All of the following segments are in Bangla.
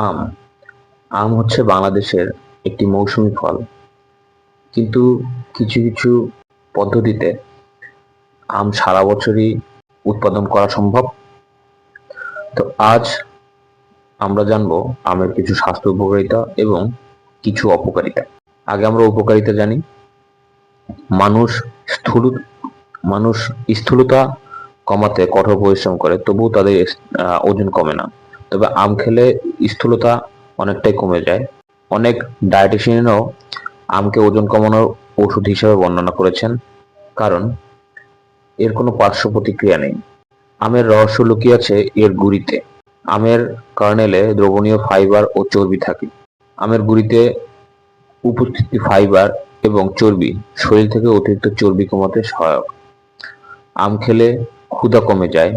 আম আম হচ্ছে বাংলাদেশের একটি মৌসুমী ফল, কিন্তু কিছু কিছু পদ্ধতিতে আম সারা বছরই উৎপাদন করা সম্ভব। তো আজ আমরা জানবো আমের কিছু স্বাস্থ্য উপকারিতা এবং কিছু অপকারিতা। আগে আমরা উপকারিতা জানি। মানুষ স্থূল মানুষ স্থূলতা কমাতে কঠোর পরিশ্রম করে, তবুও তাদের ওজন কমে না। তবে আম খেলে স্থূলতা অনেকটাই কমে যায়। অনেক ডায়েটিশিয়ানও আমকে ওজন কমানোর ওষুধ হিসেবে বর্ণনা করেছেন, কারণ এর কোনো পার্শ্ব প্রতিক্রিয়া নেই। আমের রহস্য লুকিয়ে আছে এর গুঁড়িতে। আমের কার্নেলে দ্রবণীয় ফাইবার ও চর্বি থাকে। আমের গুঁড়িতে উপস্থিত ফাইবার এবং চর্বি শরীর থেকে অতিরিক্ত চর্বি কমাতে সহায়ক। আম খেলে ক্ষুধা কমে যায়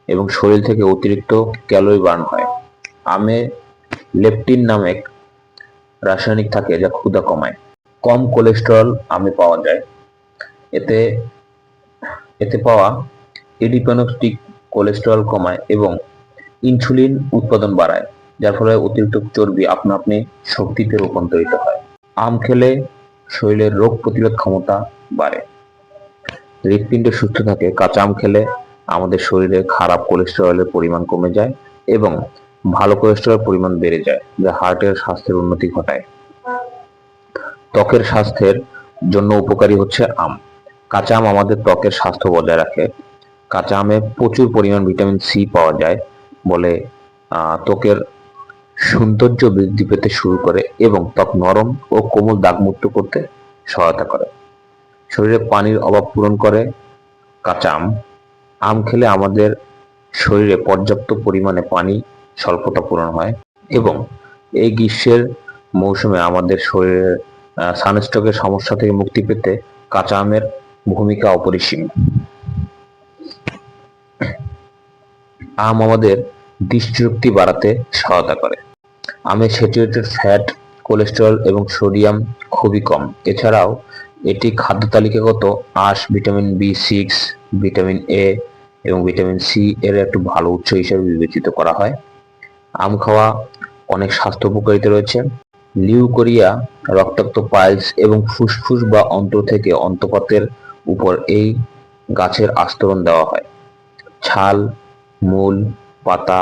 এবং শরীর থেকে অতিরিক্ত ক্যালোরি বার্ন হয়। আমে লেপটিন নামক রাসায়নিক থাকে যা ক্ষুধা কমায়। কম কোলেস্টেরল আমে পাওয়া যায়। এতে এতে পাওয়া এডিপোনেটিক কোলেস্টেরল কমায় এবং ইনসুলিন উৎপাদন বাড়ায়, যার ফলে অতিরিক্ত চর্বি আপনা আপনি শক্তিতে রূপান্তরিত হয়। আম খেলে শরীরের রোগ প্রতিরোধ ক্ষমতা বাড়ে। হৃৎপিণ্ড সুস্থ থাকে। কাঁচা আম খেলে আমাদের শরীরে খারাপ কোলেস্টেরলের পরিমাণ কমে যায় এবং ভালো কোলেস্টেরলের পরিমাণ বেড়ে যায়, যা হার্টের স্বাস্থ্যের উন্নতি ঘটায়। ত্বকের স্বাস্থ্যের জন্য উপকারী হচ্ছে আম। কাঁচা আম আমাদের ত্বকের স্বাস্থ্য বজায় রাখে। কাঁচা আমে প্রচুর পরিমাণ ভিটামিন সি পাওয়া যায় বলে ত্বকের সৌন্দর্য বৃদ্ধি পেতে শুরু করে এবং ত্বক নরম ও কোমল দাগমুক্ত করতে সহায়তা করে। শরীরে পানির অভাব পূরণ করে কাঁচা আম। আম খেলে আমাদের শরীরে পর্যাপ্ত পরিমাণে পানি স্বল্পতা পূরণ হয় এবং এই গ্রীষ্মের মৌসুমে আমাদের শরীরের সানস্ট্রোকের সমস্যা থেকে মুক্তি পেতে কাঁচা আমের ভূমিকা অপরিসীম। আম আমাদের দৃষ্টিশক্তি বাড়াতে সহায়তা করে। আমে স্যাচুরেটেড ফ্যাট, কোলেস্টেরল এবং সোডিয়াম খুবই কম। এছাড়াও এটি খাদ্য তালিকাগত আঁশ, ভিটামিন বি6, ভিটামিন এ এবং ভিটামিন সি এর একটি ভালো উৎস হিসেবে বিবেচিত করা হয়। আম খাওয়া অনেক স্বাস্থ্য উপকারিতা রয়েছে। লিউকোরিয়া, রক্তাক্ত পাইলস এবং ফুসফুস বা অন্ত্র থেকে অন্তঃপাতের উপর এই গাছের আস্তরণ দেওয়া হয়। ছাল, মূল, পাতা,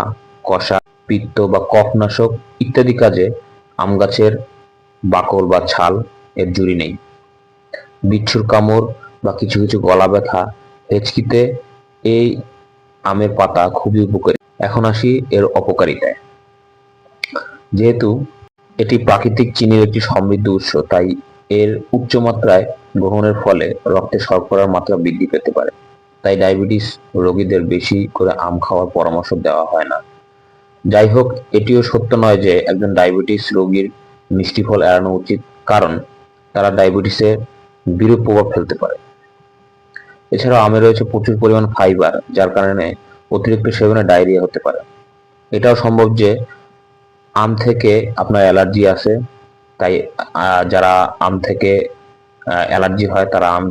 কষা, পিত্ত বা কফনাশক ইত্যাদি কাজে আম গাছের বাকল বা ছাল এর জুড়ি নেই। বিচ্ছুর কামড় বা কিছু কিছু গলা ব্যথা, হেঁচকিতে এই আমের পাতা খুবই উপকারী। এখন আসি এর অপকারিতায়। যেহেতু এটি প্রাকৃতিক চিনির একটি সমৃদ্ধ উৎস, তাই এর উচ্চ মাত্রায় গ্রহণের ফলে রক্তে শর্করার মাত্রা বৃদ্ধি পেতে পারে। তাই ডায়াবেটিস রোগীদের বেশি করে আম খাওয়ার পরামর্শ দেওয়া হয় না। যাই হোক, এটিও সত্য নয় যে একজন ডায়াবেটিস রোগীর মিষ্টি ফল এড়ানো উচিত, কারণ তারা ডায়াবেটিসের বিরূপ প্রভাব ফেলতে পারে। এছাড়াও আমে রয়েছে প্রচুর পরিমাণ ফাইবার, যার কারণে অতিরিক্ত সেবনে ডায়রিয়া হতে পারে। এটাও সম্ভব যে আম থেকে আপনার অ্যালার্জি আসে, তাই যারা আম থেকে অ্যালার্জি হয় তারা আম